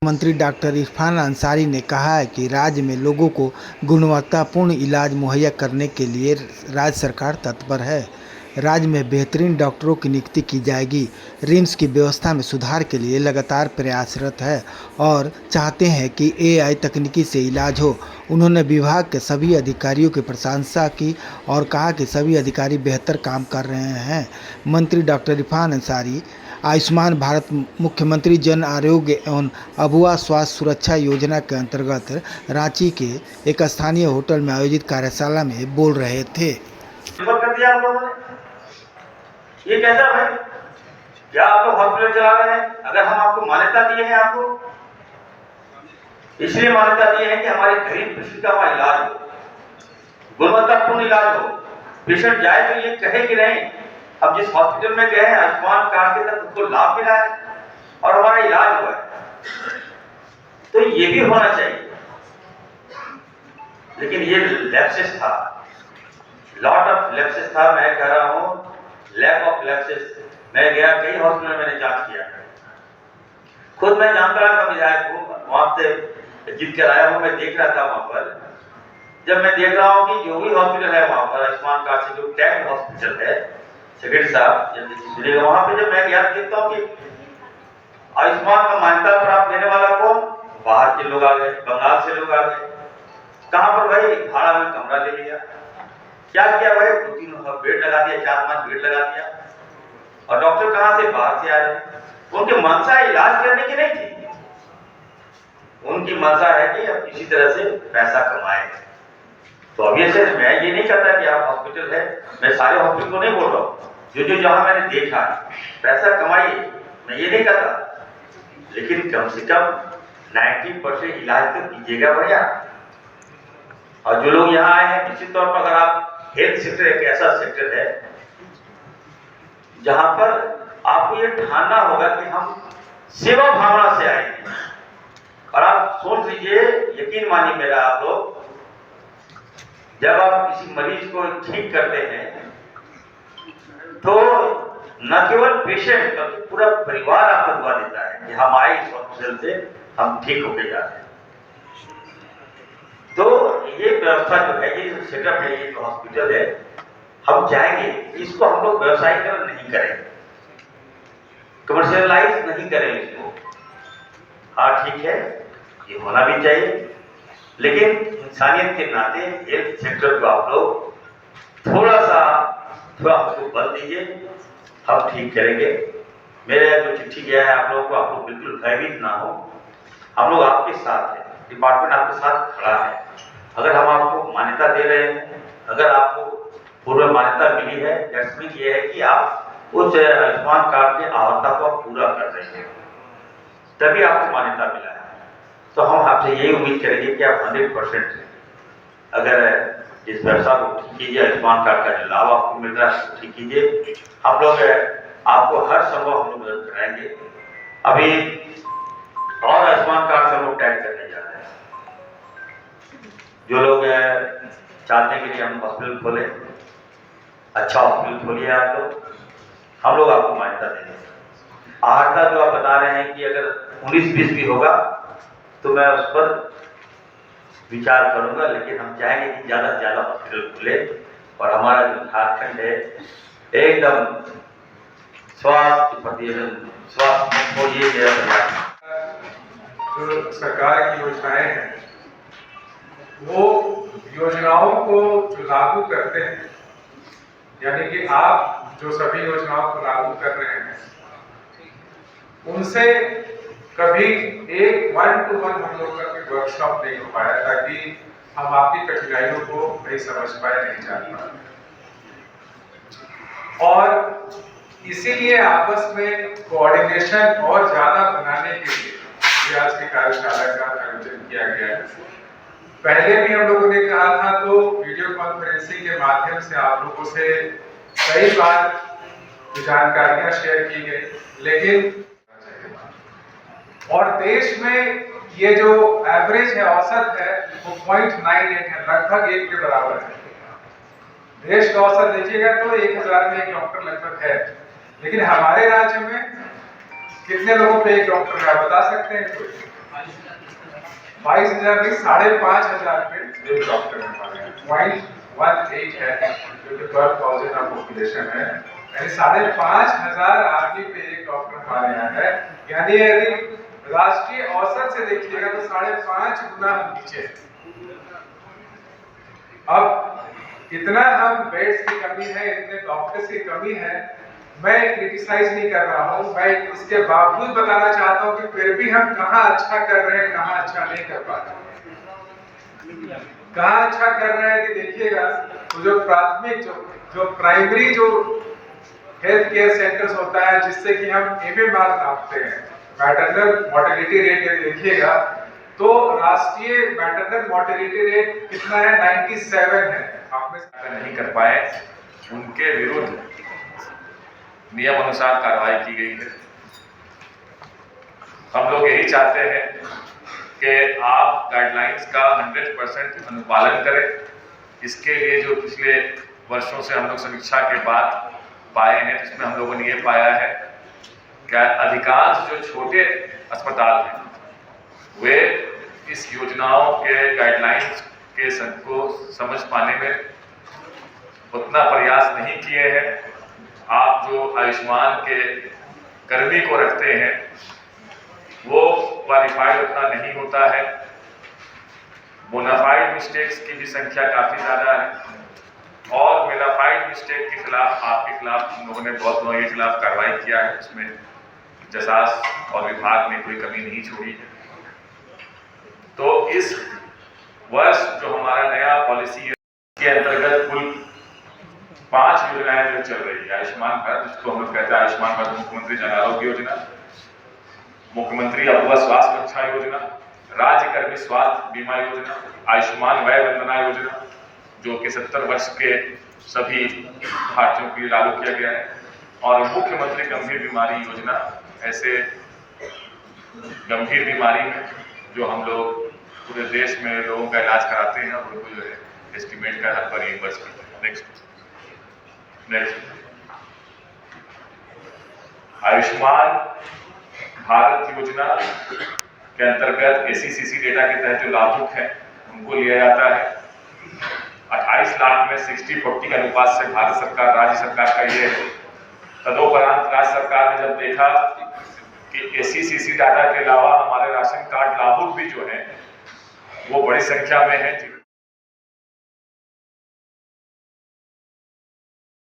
मंत्री डॉक्टर इरफान अंसारी ने कहा है कि राज्य में लोगों को गुणवत्तापूर्ण इलाज मुहैया कराने के लिए राज्य सरकार तत्पर है। राज्य में बेहतरीन डॉक्टरों की नियुक्ति की जाएगी। रिम्स की व्यवस्था में सुधार के लिए लगातार प्रयासरत है और चाहते हैं कि एआई तकनीकी से इलाज हो। उन्होंने विभाग के सभी अधिकारियों की प्रशंसा की और कहा कि सभी अधिकारी बेहतर काम कर रहे हैं। मंत्री डॉक्टर इरफान अंसारी आयुष्मान भारत मुख्यमंत्री जन आरोग्य एवं अभुआ स्वास्थ्य सुरक्षा योजना के अंतर्गत रांची के एक स्थानीय होटल में आयोजित कार्यशाला में बोल रहे थे। कर दिया आप लोगों ने, ये कैसा भाई? क्या आप लोग हॉस्पिटल चला रहे हैं? अगर हम आपको मान्यता दिए हैं, आपको इसलिए मान्यता दी है कि हमारे गरीब पेशेंट का वहां इलाज हो, गुणवत्तापूर्ण इलाज हो। पेशेंट जाए तो ये कहे कि नहीं, अब जिस हॉस्पिटल में गए हैं आयुष्मान कार्ड के तहत उसको लाभ मिला है और हमारा इलाज हुआ है, तो ये भी होना चाहिए। लेकिन ये लैप्सेस था, लॉट ऑफ लैप्सेस था। मैं कह रहा हूं लैक ऑफ लैप्सेस। मैं गया, कई हॉस्पिटल मैंने जांच किया, खुद मैं जामताड़ा का विधायक हूं, वहां से जीत कर आया हूं। मैं देख रहा था वहां पर, जब मैं देख रहा हूं कि जो भी हॉस्पिटल है वहां पर आयुष्मान कार्ड से जो टैग हॉस्पिटल है, सेक्रेटरी साहब जब सुनिएगा, वहां पे जब मैं गया देखता हूं कि आयुष्मान का मान्यता प्राप्त देने वाला कौन? बाहर के लोग आ गए, बंगाल से लोग आ गए। कहां पर भाई? भाड़ा में कमरा ले लिया। क्या किया भाई? 2-3 बेड लगा दिया, 4-5 बेड लगा दिया। और डॉक्टर कहां से? बाहर से आ रहे। उनकी मंशा इलाज करने की नहीं थी, उनकी मंशा है कि अब किसी तरह से पैसा कमाए। तो ऑब्वियसली मैं ये नहीं कहता कि आप हॉस्पिटल है, मैं सारे हॉस्पिटल को नहीं बोल रहा हूँ, जो जहां मैंने देखा पैसा कमाइए, मैं ये नहीं कहता, लेकिन कम से कम 90% इलाज तो कीजिएगा बढ़िया। और जो लोग यहाँ आए हैं, निश्चित तौर पर अगर आप हेल्थ सेक्टर एक ऐसा सेक्टर है जहां पर आपको ये ठानना होगा कि हम सेवा भावना से आएंगे। और आप सोच लीजिए, यकीन मानिए मेरा, आप लोग जब आप किसी मरीज को ठीक करते हैं तो न केवल पेशेंट बल्कि पूरा परिवार आपको दुआ देता है कि हम आए इस हॉस्पिटल से, हम ठीक होके जाते हैं। तो ये व्यवस्था जो है, ये जो सेटअप है, ये जो हॉस्पिटल है, हम जाएंगे, इसको हम लोग व्यवसायीकरण नहीं करेंगे, कमर्शियलाइज नहीं करेंगे इसको। हाँ ठीक है, ये होना भी चाहिए, लेकिन इंसानियत के नाते हेल्थ सेक्टर को आप लोग थोड़ा हमको बल दीजिए, हम ठीक करेंगे। मेरे जो चिट्ठी गया है आप लोगों को, आप लोग बिल्कुल भयभीत ना हो, हम लोग आपके साथ हैं, डिपार्टमेंट आपके साथ खड़ा है। अगर हम आपको मान्यता दे रहे हैं, अगर आपको पूर्व मान्यता मिली है, दैट्स मीन ये है कि आप उस आयुष्मान कार्ड की आवश्यकता को आप पूरा कर रहे हैं, तभी आपको मान्यता मिला है। तो हम आपसे यही उम्मीद करेंगे कि आप 100% अगर इस व्यवस्था को ठीक कीजिए, आयुष्मान कार्ड का जो लाभ आपको मिल रहा है ठीक कीजिए। हम लोग आपको हर संभव हम लोग मदद कराएंगे। अभी और आयुष्मान कार्ड से हम लोग टैग करने जा रहे हैं। जो लोग चाहते हैं कि हम हॉस्पिटल खोले, अच्छा हॉस्पिटल खोलिए आप लोग, हम लोग आपको मान्यता देंगे। आहर्ता जो आप बता रहे हैं कि अगर 19-20 भी होगा तो मैं उस पर विचार करूंगा, लेकिन हम चाहेंगे कि ज्यादा से ज्यादा हॉस्पिटल खुले और हमारा जो झारखंड है एकदम स्वास्थ्य प्रति स्वास्थ्य हो। ये जो सरकार की योजनाएं हैं, वो योजनाओं को जो लागू करते हैं, यानी कि आप जो सभी योजनाओं को लागू कर रहे हैं, उनसे कभी एक 1-to-1 हम लोग का कोई वर्कशॉप नहीं हो पाया, ताकि हम आपकी कठिनाइयों को नहीं समझ पाए, नहीं जान पाए। और इसीलिए आपस में कोऑर्डिनेशन और ज्यादा बनाने के लिए आज की कार्यशाला का आयोजन किया गया है। पहले भी हम लोगों ने कहा था, तो वीडियो कॉन्फ्रेंसिंग के माध्यम से आप लोगों से कई बार जानकारियां शेयर की गई, लेकिन और देश में ये जो एवरेज है, औसत है, वो 0.98 है, लगभग 1 के बराबर है। देश का औसत देखिएगा तो 1000 में 1 डॉक्टर लगभग है, लेकिन हमारे राज्य में कितने लोगों पे 1 डॉक्टर है, बता सकते हैं कोई? 22,000 नहीं 5,500 पे एक डॉक्टर में पा रहे हैं। 0.18 है जो कि 12,000 ऑफ पॉपुलेशन है, यानी 5,500 आदमी पे एक डॉक्टर हमारे यहाँ है। यानी यदि राष्ट्रीय औसत से देखिएगा तो 5.5 गुना हम नीचे हैं। अब इतना हम बेड्स की कमी है, इतने डॉक्टर्स की कमी है, मैं क्रिटिसाइज नहीं कर रहा हूँ, मैं इसके बावजूद बताना चाहता हूँ कि फिर भी हम कहाँ अच्छा कर रहे हैं, कहाँ अच्छा नहीं कर पा रहे हैं। कहाँ अच्छा कर रहे हैं कि देखिएगा तो जो प्राथमिक जो प्राइमरी जो हेल्थ केयर सेंटर्स होता है जिससे कि हम MMR नापते हैं, मैटरनल मोर्टेलिटी रेट, यदि देखिएगा तो राष्ट्रीय मैटरनल मोर्टेलिटी रेट कितना है, 97 है। आप में से नहीं कर पाए उनके विरुद्ध नियम अनुसार कार्रवाई की गई है। हम लोग यही चाहते हैं कि आप गाइडलाइंस का 100% अनुपालन करें। इसके लिए जो पिछले वर्षों से हम लोग समीक्षा के बाद पाए हैं, जिसमें हम लोगों ने ये पाया है कि अधिकांश जो छोटे अस्पताल हैं वे इस योजनाओं के गाइडलाइंस के को समझ पाने में उतना प्रयास नहीं किए हैं। आप जो आयुष्मान के कर्मी को रखते हैं वो क्वालिफाइड उतना नहीं होता है। बोनाफाइड मिस्टेक्स की भी संख्या काफी ज्यादा है और मेनाफाइड मिस्टेक के खिलाफ आपके खिलाफ हम लोगों ने बहुत लोगों के खिलाफ कार्रवाई किया है। इसमें जसास और विभाग ने कोई कमी नहीं छोड़ी है। तो इस वर्ष जो हमारा नया पॉलिसी है के अंतर्गत कुल 5 योजनाएं जो चल रही है। आयुष्मान भारत, जिसको हम लोग कहते हैं आयुष्मान भारत मुख्यमंत्री जन आरोग्य योजना, मुख्यमंत्री अपूर्व स्वास्थ्य रक्षा योजना, राज्य कर्मी स्वास्थ्य बीमा योजना, आयुष्मान वय वंदना योजना जो कि 70 वर्ष के सभी भारतीयों के लिए लागू किया गया है, और मुख्यमंत्री गंभीर बीमारी योजना, ऐसे गंभीर बीमारी में जो हम लोग पूरे देश में लोगों का इलाज कराते हैं और उनको जो है एस्टिमेट का हर पर रिइंबर्स करते हैं। नेक्स्ट आयुष्मान भारत योजना के अंतर्गत ACCC डेटा के तहत जो लाभुक हैं उनको लिया जाता है। 28 लाख में 60-40 अनुपात से भारत सरकार राज्य सरकार का ये है। तदोपरांत राज्य सरकार ने जब देखा कि ACCC डाटा के अलावा हमारे राशन कार्ड लाभुक भी जो है वो बड़ी संख्या में है,